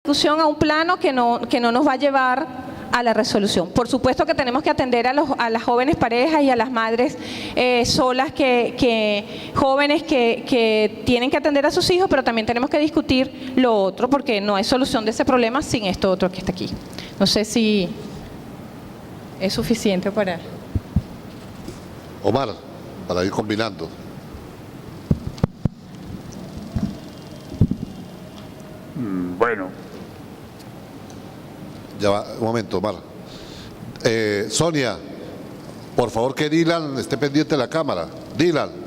discusión a un plano que no nos va a llevar a la resolución. Por supuesto que tenemos que atender a las jóvenes parejas y a las madres solas, jóvenes que tienen que atender a sus hijos, pero también tenemos que discutir lo otro, porque no hay solución de ese problema sin esto otro que está aquí. No sé si es suficiente para... Omar, para ir combinando. Bueno. Ya va, un momento, Omar. Sonia, por favor que Dylan esté pendiente de la cámara. Dylan.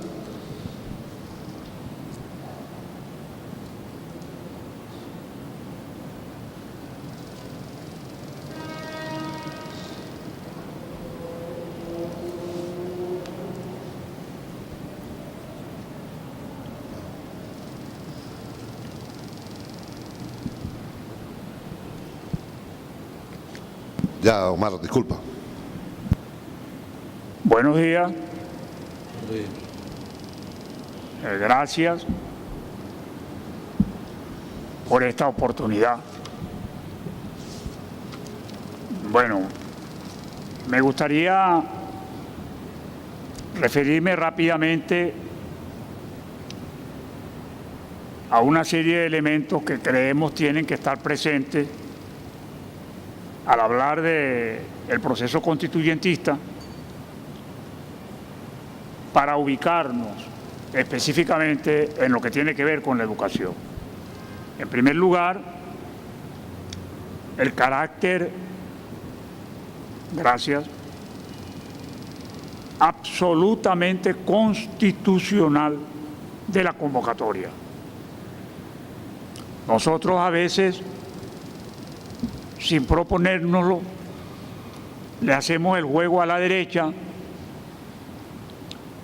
Ya, Omar, disculpa. Buenos días. Gracias por esta oportunidad. Bueno, me gustaría referirme rápidamente a una serie de elementos que creemos tienen que estar presentes al hablar del proceso constituyentista, para ubicarnos específicamente en lo que tiene que ver con la educación. En primer lugar, el carácter, gracias, absolutamente constitucional de la convocatoria. Nosotros a veces, sin proponérnoslo, le hacemos el juego a la derecha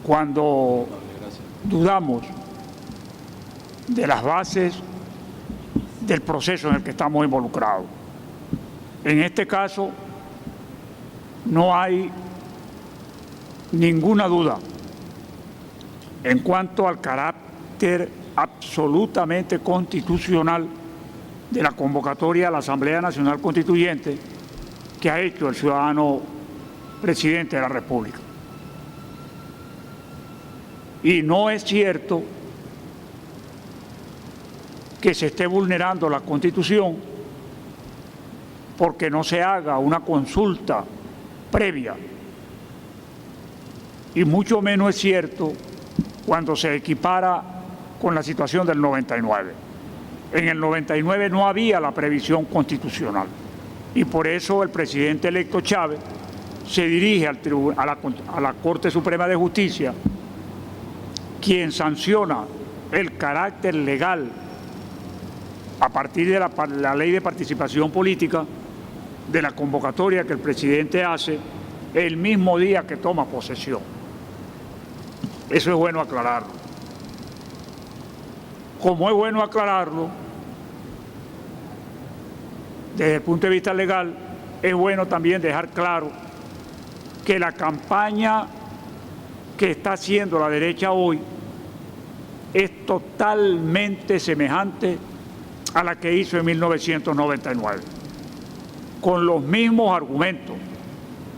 cuando dudamos de las bases del proceso en el que estamos involucrados. En este caso, no hay ninguna duda en cuanto al carácter absolutamente constitucional de la convocatoria a la Asamblea Nacional Constituyente que ha hecho el ciudadano presidente de la República. Y no es cierto que se esté vulnerando la Constitución porque no se haga una consulta previa. Y mucho menos es cierto cuando se equipara con la situación del 99. En el 99 no había la previsión constitucional y por eso el presidente electo Chávez se dirige a la Corte Suprema de Justicia, quien sanciona el carácter legal a partir de la Ley de Participación Política de la convocatoria que el presidente hace el mismo día que toma posesión. Eso es bueno aclararlo. Como es bueno aclararlo, desde el punto de vista legal, es bueno también dejar claro que la campaña que está haciendo la derecha hoy es totalmente semejante a la que hizo en 1999, con los mismos argumentos,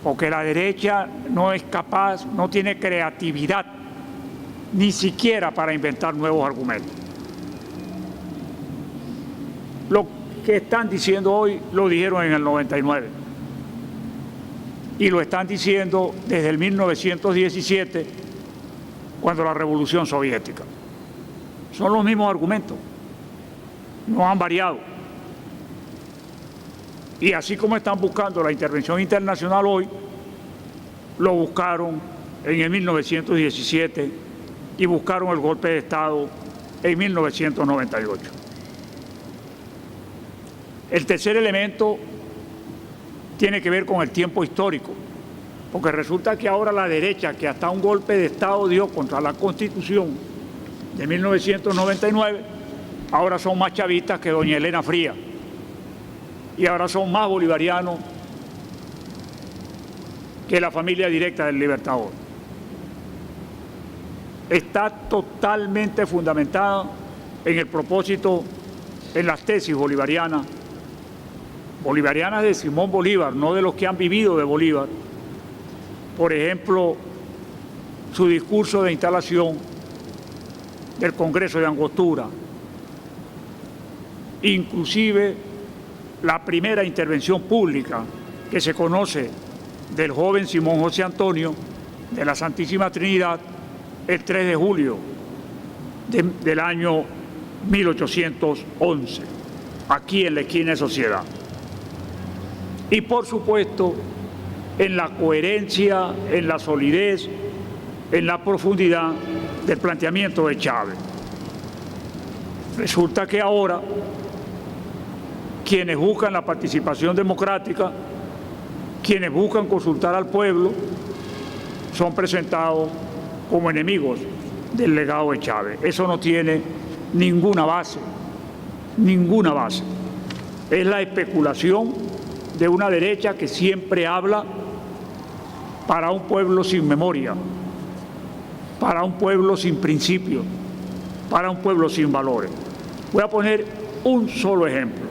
porque la derecha no es capaz, no tiene creatividad, ni siquiera para inventar nuevos argumentos. Lo que están diciendo hoy lo dijeron en el 99 y lo están diciendo desde el 1917, cuando la Revolución Soviética. Son los mismos argumentos, no han variado. Y así como están buscando la intervención internacional hoy, lo buscaron en el 1917 y buscaron el golpe de Estado en 1998. El tercer elemento tiene que ver con el tiempo histórico, porque resulta que ahora la derecha, que hasta un golpe de Estado dio contra la Constitución de 1999, ahora son más chavistas que doña Elena Fría, y ahora son más bolivarianos que la familia directa del Libertador. Está totalmente fundamentada en el propósito, en las tesis bolivarianas bolivarianas de Simón Bolívar, no de los que han vivido de Bolívar. Por ejemplo, su discurso de instalación del Congreso de Angostura, inclusive la primera intervención pública que se conoce del joven Simón José Antonio de la Santísima Trinidad el 3 de julio del año 1811, aquí en la esquina de Sociedad. Y por supuesto, en la coherencia, en la solidez, en la profundidad del planteamiento de Chávez. Resulta que ahora quienes buscan la participación democrática, quienes buscan consultar al pueblo, son presentados como enemigos del legado de Chávez. Eso no tiene ninguna base, ninguna base. Es la especulación de una derecha que siempre habla para un pueblo sin memoria, para un pueblo sin principios, para un pueblo sin valores. Voy a poner un solo ejemplo.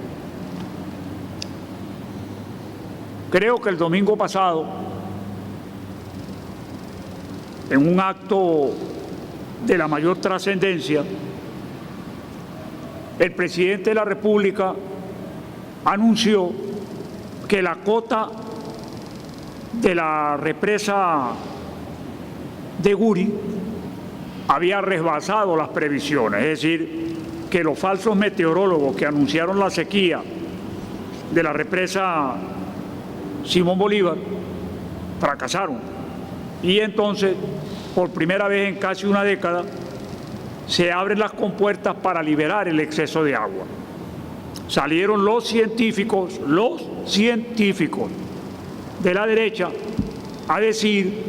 Creo que el domingo pasado, en un acto de la mayor trascendencia, el presidente de la República anunció que la cota de la represa de Guri había rebasado las previsiones, es decir, que los falsos meteorólogos que anunciaron la sequía de la represa Simón Bolívar fracasaron. Y entonces, por primera vez en casi una década, se abren las compuertas para liberar el exceso de agua. Salieron los científicos de la derecha a decir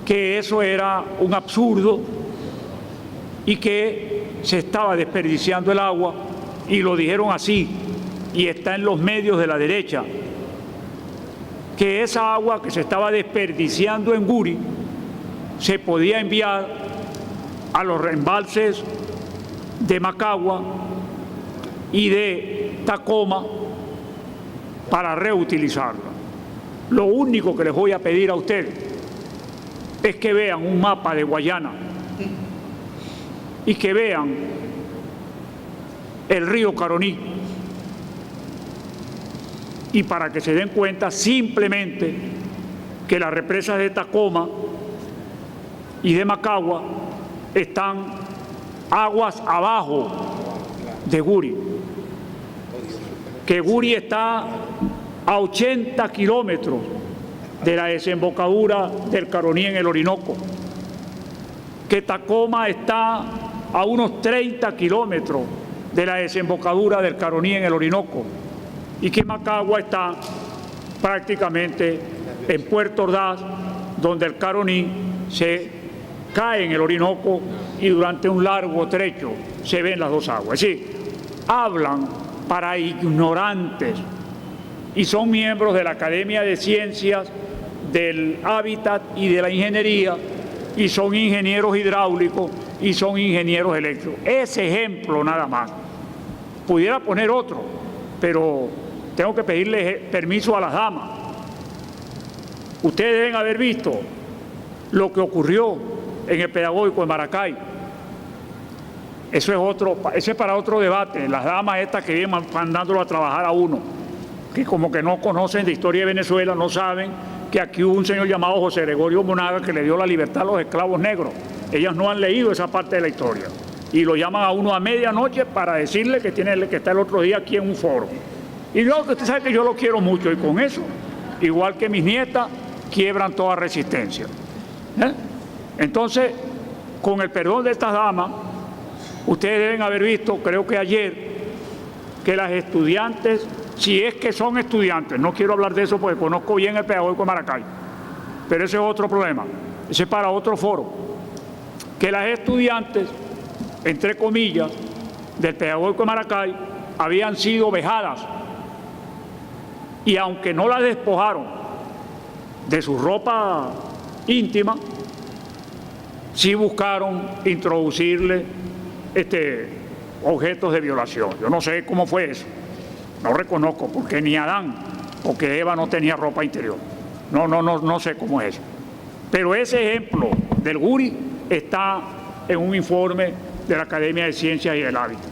que eso era un absurdo y que se estaba desperdiciando el agua, y lo dijeron así, y está en los medios de la derecha, que esa agua que se estaba desperdiciando en Guri se podía enviar a los embalses de Macagua y de Tacoma para reutilizarla. Lo único que les voy a pedir a ustedes es que vean un mapa de Guayana y que vean el río Caroní, y para que se den cuenta simplemente que las represas de Tacoma y de Macagua están aguas abajo de Guri, que Guri está a 80 kilómetros de la desembocadura del Caroní en el Orinoco, que Tacoma está a unos 30 kilómetros de la desembocadura del Caroní en el Orinoco, y que Macagua está prácticamente en Puerto Ordaz, donde el Caroní se cae en el Orinoco y durante un largo trecho se ven las dos aguas. Es decir, hablan para ignorantes y son miembros de la Academia de Ciencias del Hábitat y de la Ingeniería, y son ingenieros hidráulicos y son ingenieros eléctricos. Ese ejemplo nada más. Pudiera poner otro, pero tengo que pedirle permiso a las damas. Ustedes deben haber visto lo que ocurrió en el Pedagógico de Maracay. Eso es para otro debate. Las damas estas que vienen mandándolo a trabajar a uno, que como que no conocen de historia de Venezuela, no saben que aquí hubo un señor llamado José Gregorio Monaga que le dio la libertad a los esclavos negros. Ellas no han leído esa parte de la historia y lo llaman a uno a medianoche para decirle que tiene que estar el otro día aquí en un foro. Y yo, usted sabe que yo lo quiero mucho, y con eso, igual que mis nietas, quiebran toda resistencia. Entonces, con el perdón de estas damas, ustedes deben haber visto, creo que ayer, que las estudiantes, si es que son estudiantes, no quiero hablar de eso porque conozco bien el Pedagógico de Maracay, pero ese es otro problema, ese es para otro foro, que las estudiantes, entre comillas, del Pedagógico de Maracay habían sido vejadas, y aunque no las despojaron de su ropa íntima, sí buscaron introducirle objetos de violación. Yo no sé cómo fue eso, No reconozco, porque ni Adán, porque Eva no tenía ropa interior. No sé cómo es eso. Pero ese ejemplo del Guri está en un informe de la Academia de Ciencias y del Hábitat,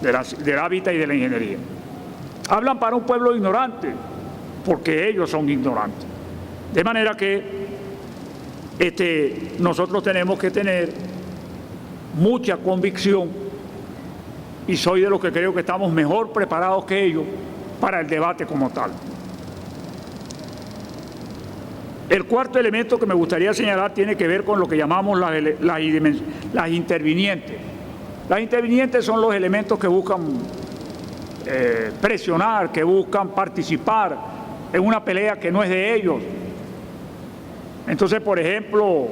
del Hábitat y de la Ingeniería. Hablan para un pueblo ignorante, porque ellos son ignorantes. De manera que nosotros tenemos que tener mucha convicción, y soy de los que creo que estamos mejor preparados que ellos para el debate como tal. El cuarto elemento que me gustaría señalar tiene que ver con lo que llamamos las intervinientes. Las intervinientes son los elementos que buscan presionar, que buscan participar en una pelea que no es de ellos. Entonces, por ejemplo,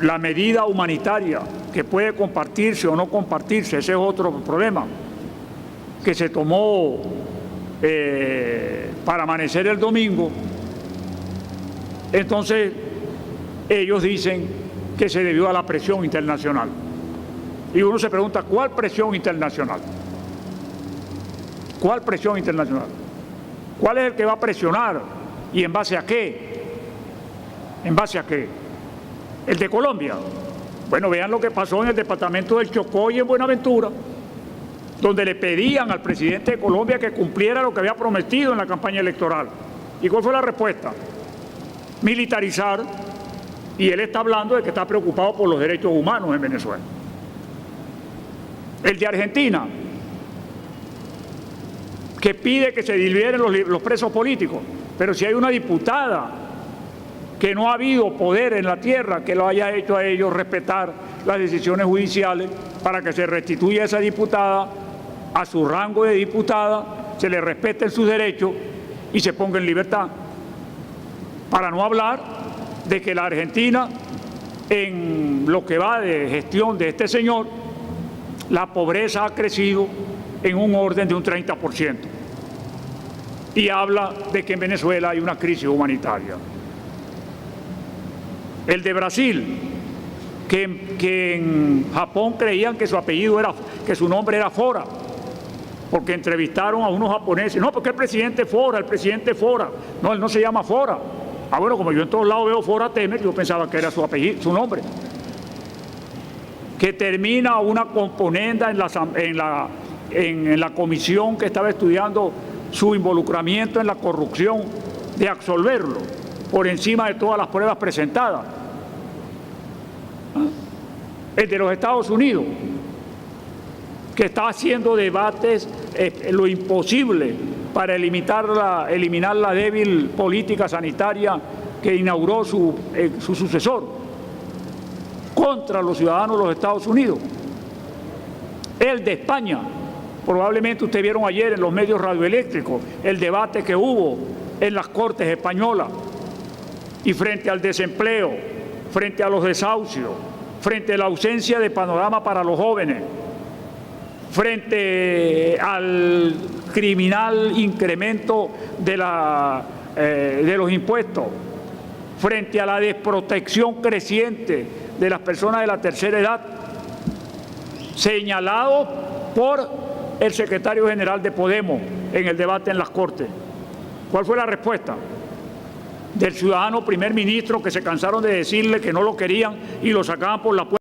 la medida humanitaria, que puede compartirse o no compartirse, ese es otro problema, que se tomó para amanecer el domingo. Entonces, ellos dicen que se debió a la presión internacional. Y uno se pregunta, ¿cuál presión internacional? ¿Cuál presión internacional? ¿Cuál es el que va a presionar? ¿Y en base a qué? ¿En base a qué? ¿El de Colombia? Bueno, vean lo que pasó en el departamento del Chocó y en Buenaventura, donde le pedían al presidente de Colombia que cumpliera lo que había prometido en la campaña electoral. ¿Y cuál fue la respuesta? Militarizar, y él está hablando de que está preocupado por los derechos humanos en Venezuela. El de Argentina, que pide que se liberen los presos políticos, pero si hay una diputada que no ha habido poder en la tierra que lo haya hecho a ellos respetar las decisiones judiciales para que se restituya a esa diputada a su rango de diputada, se le respeten sus derechos y se ponga en libertad. Para no hablar de que la Argentina, en lo que va de gestión de este señor, la pobreza ha crecido en un orden de un 30%. Y habla de que en Venezuela hay una crisis humanitaria. El de Brasil, que en Japón creían que su apellido era, que su nombre era Fora, porque entrevistaron a unos japoneses. No, porque el presidente Fora. No, él no se llama Fora. Ah, bueno, como yo en todos lados veo Fora Temer, yo pensaba que era su apellido, su nombre. Que termina una componenda en la comisión que estaba estudiando su involucramiento en la corrupción, de absolverlo por encima de todas las pruebas presentadas. El de los Estados Unidos, que está haciendo debates lo imposible para eliminar la débil política sanitaria que inauguró su sucesor contra los ciudadanos de los Estados Unidos. El de España, probablemente ustedes vieron ayer en los medios radioeléctricos el debate que hubo en las Cortes españolas, y frente al desempleo, frente a los desahucios, frente a la ausencia de panorama para los jóvenes, frente al criminal incremento de los impuestos, frente a la desprotección creciente de las personas de la tercera edad, señalado por el secretario general de Podemos en el debate en las Cortes. ¿Cuál fue la respuesta? Del ciudadano primer ministro, que se cansaron de decirle que no lo querían y lo sacaban por la puerta.